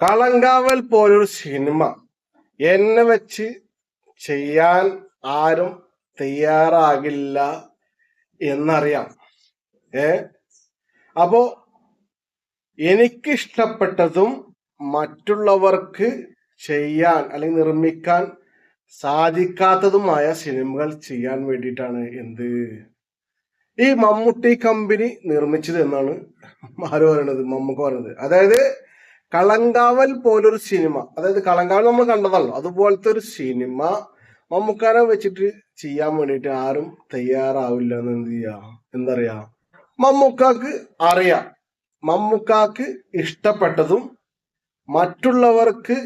കളങ്കാവൽ പോലൊരു സിനിമ എന്നെ വെച്ച് ചെയ്യാൻ ആരും തയ്യാറാകില്ല എന്നറിയാം. അപ്പോ എനിക്കിഷ്ടപ്പെട്ടതും മറ്റുള്ളവർക്ക് ചെയ്യാൻ അല്ലെങ്കിൽ നിർമ്മിക്കാൻ സാധിക്കാത്തതുമായ സിനിമകൾ ചെയ്യാൻ വേണ്ടിയിട്ടാണ് ഈ മമ്മൂട്ടി കമ്പനി നിർമ്മിച്ചത് എന്നാണ് ആര് പറയണത്, മമ്മൂക്ക പറയുന്നത്. അതായത് കളങ്കാവൽ പോലൊരു സിനിമ, അതായത് കളങ്കാവൽ നമ്മൾ കണ്ടതല്ലോ, അതുപോലത്തെ ഒരു സിനിമ മമ്മൂക്കാനെ വെച്ചിട്ട് ചെയ്യാൻ വേണ്ടിയിട്ട് ആരും തയ്യാറാവില്ല എന്ന് എന്തറിയാ, മമ്മൂക്കാക്ക് അറിയാം. മമ്മൂക്കാക്ക് ഇഷ്ടപ്പെട്ടതും മറ്റുള്ളവർക്ക്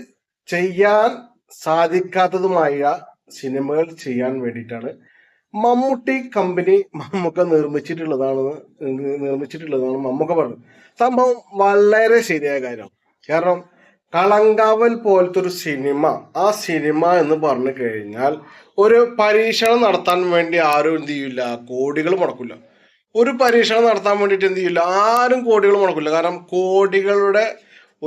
ചെയ്യാൻ സാധിക്കാത്തതുമായ സിനിമകൾ ചെയ്യാൻ വേണ്ടിയിട്ടാണ് മമ്മൂട്ടി കമ്പനി മമ്മൂക്ക നിർമ്മിച്ചിട്ടുള്ളതാണ് മമ്മൂക്ക പറഞ്ഞത്. സംഭവം വളരെ ശരിയായ കാര്യമാണ്. കാരണം കളങ്കാവൽ പോലത്തെ ഒരു സിനിമ, ആ സിനിമ എന്ന് പറഞ്ഞു കഴിഞ്ഞാൽ ഒരു പരീക്ഷണം നടത്താൻ വേണ്ടി ആരും എന്ത് ചെയ്യില്ല, കോടികൾ മുടക്കില്ല. ഒരു പരീക്ഷണം നടത്താൻ വേണ്ടിയിട്ട് എന്ത് ചെയ്യില്ല, ആരും കോടികൾ മുടക്കില്ല. കാരണം കോടികളുടെ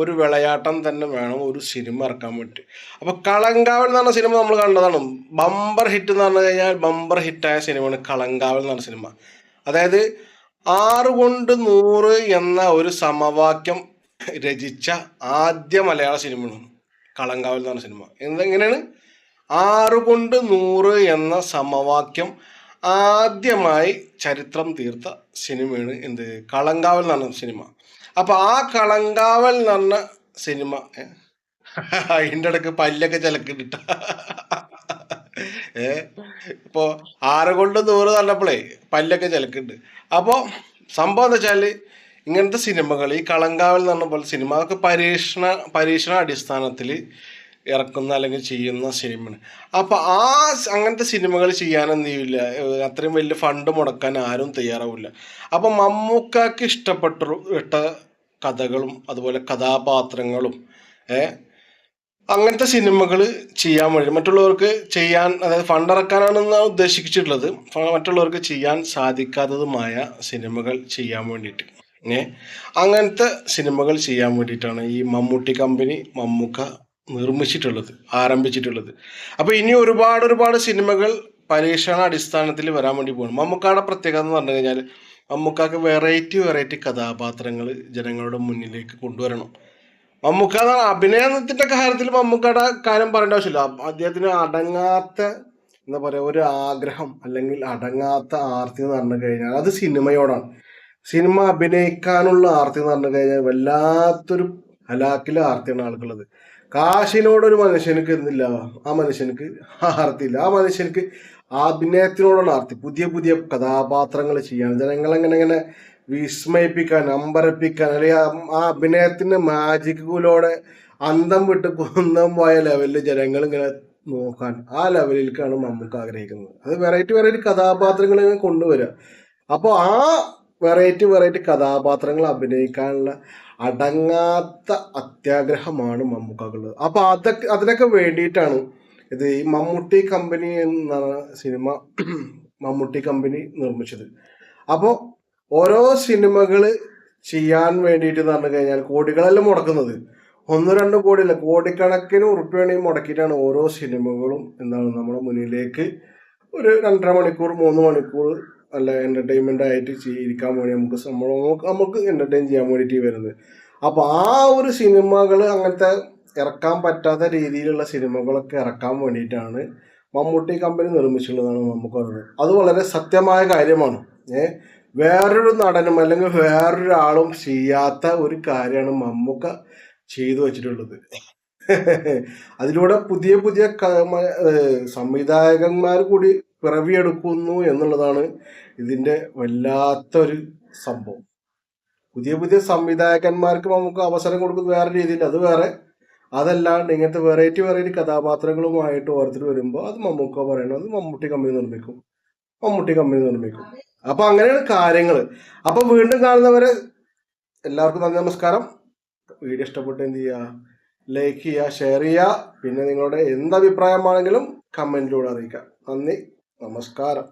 ഒരു വിളയാട്ടം തന്നെ വേണം ഒരു സിനിമ ഇറക്കാൻ വേണ്ടി. അപ്പൊ കളങ്കാവൽ എന്ന് പറഞ്ഞ സിനിമ നമ്മൾ കണ്ടതാണ്. ബമ്പർ ഹിറ്റ് എന്ന് പറഞ്ഞു കഴിഞ്ഞാൽ ബമ്പർ ഹിറ്റായ സിനിമയാണ് കളങ്കാവൽ എന്ന് പറഞ്ഞ സിനിമ. അതായത് 6 കൊണ്ട് 100 എന്ന ഒരു സമവാക്യം രചിച്ച ആദ്യ മലയാള സിനിമയാണ് കളങ്കാവൽ എന്ന് പറഞ്ഞ സിനിമ. എങ്ങനെയാണ് 6 കൊണ്ട് 100 എന്ന സമവാക്യം ആദ്യമായി ചരിത്രം തീർത്ത സിനിമയാണ് കളങ്കാവൽ എന്ന് പറഞ്ഞ സിനിമ. അപ്പൊ ആ കളങ്കാവൽ എന്ന് പറഞ്ഞ സിനിമ അതിൻ്റെ ഇടയ്ക്ക് പല്ലൊക്കെ ചിലക്കിട്ട ഇപ്പോ 6 കൊണ്ട് 100 പറഞ്ഞപ്പോഴേ പല്ലൊക്കെ ചിലക്കുണ്ട്. അപ്പോൾ സംഭവം എന്താ വെച്ചാൽ ഇങ്ങനത്തെ സിനിമകൾ, ഈ കളങ്കാവൽ എന്ന് പറഞ്ഞ പോലെ സിനിമ, അതൊക്കെ പരീക്ഷണ അടിസ്ഥാനത്തിൽ ഇറക്കുന്ന അല്ലെങ്കിൽ ചെയ്യുന്ന സിനിമയാണ്. അപ്പൊ അങ്ങനത്തെ സിനിമകൾ ചെയ്യാനൊന്നും ചെയ്യില്ല, അത്രയും വലിയ ഫണ്ട് മുടക്കാൻ ആരും തയ്യാറാവില്ല. അപ്പൊ മമ്മൂക്കാക്ക് ഇഷ്ടപ്പെട്ട കഥകളും അതുപോലെ കഥാപാത്രങ്ങളും അങ്ങനത്തെ സിനിമകൾ ചെയ്യാൻ വേണ്ടി മറ്റുള്ളവർക്ക് ചെയ്യാൻ, അതായത് ഫണ്ട് ഇറക്കാനാണെന്ന് ഉദ്ദേശിച്ചിട്ടുള്ളത്, മറ്റുള്ളവർക്ക് ചെയ്യാൻ സാധിക്കാത്തതുമായ സിനിമകൾ ചെയ്യാൻ വേണ്ടിയിട്ട് അങ്ങനത്തെ സിനിമകൾ ചെയ്യാൻ വേണ്ടിയിട്ടാണ് ഈ മമ്മൂട്ടി കമ്പനി മമ്മൂക്ക ആരംഭിച്ചിട്ടുള്ളത്. അപ്പൊ ഇനി ഒരുപാട് സിനിമകൾ പരീക്ഷണ അടിസ്ഥാനത്തിൽ വരാൻ വേണ്ടി പോകണം. മമ്മൂക്കയുടെ പ്രത്യേകത എന്ന് പറഞ്ഞു കഴിഞ്ഞാൽ മമ്മൂക്കാക്ക് വെറൈറ്റി കഥാപാത്രങ്ങൾ ജനങ്ങളുടെ മുന്നിലേക്ക് കൊണ്ടുവരണം. മമ്മൂക്ക അഭിനയത്തിന്റെ കാര്യത്തിൽ മമ്മൂക്കയുടെ കാര്യം പറയേണ്ട ആവശ്യമില്ല. അദ്ദേഹത്തിന് അടങ്ങാത്ത എന്താ പറയാ ഒരു ആഗ്രഹം അല്ലെങ്കിൽ അടങ്ങാത്ത ആർത്തി എന്ന് പറഞ്ഞു കഴിഞ്ഞാൽ അത് സിനിമയോടാണ്. സിനിമ അഭിനയിക്കാനുള്ള ആർത്തി എന്ന് പറഞ്ഞു കഴിഞ്ഞാൽ വല്ലാത്തൊരു ഹലാക്കിലെ ആർത്തിയാണ് ആളുകളുള്ളത്. കാശിനോടൊരു മനുഷ്യനക്ക് എന്തില്ല, ആ മനുഷ്യനക്ക് ആർത്തിയില്ല. ആ മനുഷ്യനക്ക് അഭിനയത്തിനോടുള്ള ആർത്തി, പുതിയ കഥാപാത്രങ്ങൾ ചെയ്യാൻ, ജനങ്ങളെങ്ങനെ വിസ്മയിപ്പിക്കാൻ, അമ്പരപ്പിക്കാൻ, അല്ലെങ്കിൽ ആ അഭിനയത്തിന്റെ മാജിക്കിലൂടെ അന്തം വിട്ട് കുന്തം പോയ ലെവലിൽ ജനങ്ങൾ ഇങ്ങനെ നോക്കാൻ, ആ ലെവലിലേക്കാണ് മമ്മൂക്ക ആഗ്രഹിക്കുന്നത്. അത് വെറൈറ്റി കഥാപാത്രങ്ങൾ കൊണ്ടുവരിക. അപ്പോൾ ആ വെറൈറ്റി കഥാപാത്രങ്ങൾ അഭിനയിക്കാനുള്ള അടങ്ങാത്ത അത്യാഗ്രഹമാണ് മമ്മൂക്കക്കുള്ളത്. അപ്പൊ അതിനൊക്കെ വേണ്ടിയിട്ടാണ് ഈ മമ്മൂട്ടി കമ്പനി എന്ന സിനിമ മമ്മൂട്ടി കമ്പനി നിർമ്മിച്ചത്. അപ്പോൾ ഓരോ സിനിമകൾ ചെയ്യാൻ വേണ്ടിയിട്ട് എന്ന് പറഞ്ഞു കഴിഞ്ഞാൽ കോടികളെല്ലാം മുടക്കുന്നത്, 1-2 കോടിയല്ല, കോടിക്കണക്കിന് ഉറുപ്പിക മുടക്കിയിട്ടാണ് ഓരോ സിനിമകളും നമ്മുടെ മുന്നിലേക്ക് ഒരു 2.5 മണിക്കൂർ 3 മണിക്കൂർ നല്ല എന്റർടൈൻമെന്റ് ആയിട്ട് ഇരിക്കാൻ വേണ്ടി നമുക്ക് എന്റർടൈൻ ചെയ്യാൻ വേണ്ടിയിട്ട് വരുന്നത്. അപ്പൊ ആ ഒരു സിനിമകൾ അങ്ങനത്തെ ഇറക്കാൻ പറ്റാത്ത രീതിയിലുള്ള സിനിമകളൊക്കെ ഇറക്കാൻ വേണ്ടിയിട്ടാണ് മമ്മൂട്ടി കമ്പനി നിർമ്മിച്ചിട്ടുള്ളതാണ് നമുക്ക് പറയുന്നത്. അത് വളരെ സത്യമായ കാര്യമാണ്. വേറൊരു നടനും അല്ലെങ്കിൽ വേറൊരാളും ചെയ്യാത്ത ഒരു കാര്യമാണ് മമ്മൂക്ക ചെയ്തു വെച്ചിട്ടുള്ളത്. അതിലൂടെ പുതിയ സംവിധായകന്മാർ കൂടി പിറവിയെടുക്കുന്നു എന്നുള്ളതാണ് ഇതിന്റെ വല്ലാത്തൊരു സംഭവം. പുതിയ സംവിധായകന്മാർക്ക് നമുക്ക് അവസരം കൊടുക്കുന്നത് വേറെ രീതിയിൽ, അത് വേറെ. അതല്ലാണ്ട് ഇങ്ങനത്തെ വെറൈറ്റി കഥാപാത്രങ്ങളുമായിട്ട് ഓരോരുത്തർ വരുമ്പോൾ അത് മമ്മൂക്ക പറയണത് മമ്മൂട്ടി കമ്പനി നിർമ്മിക്കും. അപ്പൊ അങ്ങനെയാണ് കാര്യങ്ങൾ. അപ്പൊ വീണ്ടും കാണുന്നവരെ എല്ലാവർക്കും നന്ദി, നമസ്കാരം. വീഡിയോ ഇഷ്ടപ്പെട്ട് എന്ത് ചെയ്യുക, ലൈക്ക് ചെയ്യുക, ഷെയർ ചെയ്യുക. പിന്നെ നിങ്ങളുടെ എന്തഭിപ്രായമാണെങ്കിലും കമന്റിലൂടെ അറിയിക്കുക. നന്ദി, നമസ്കാരം.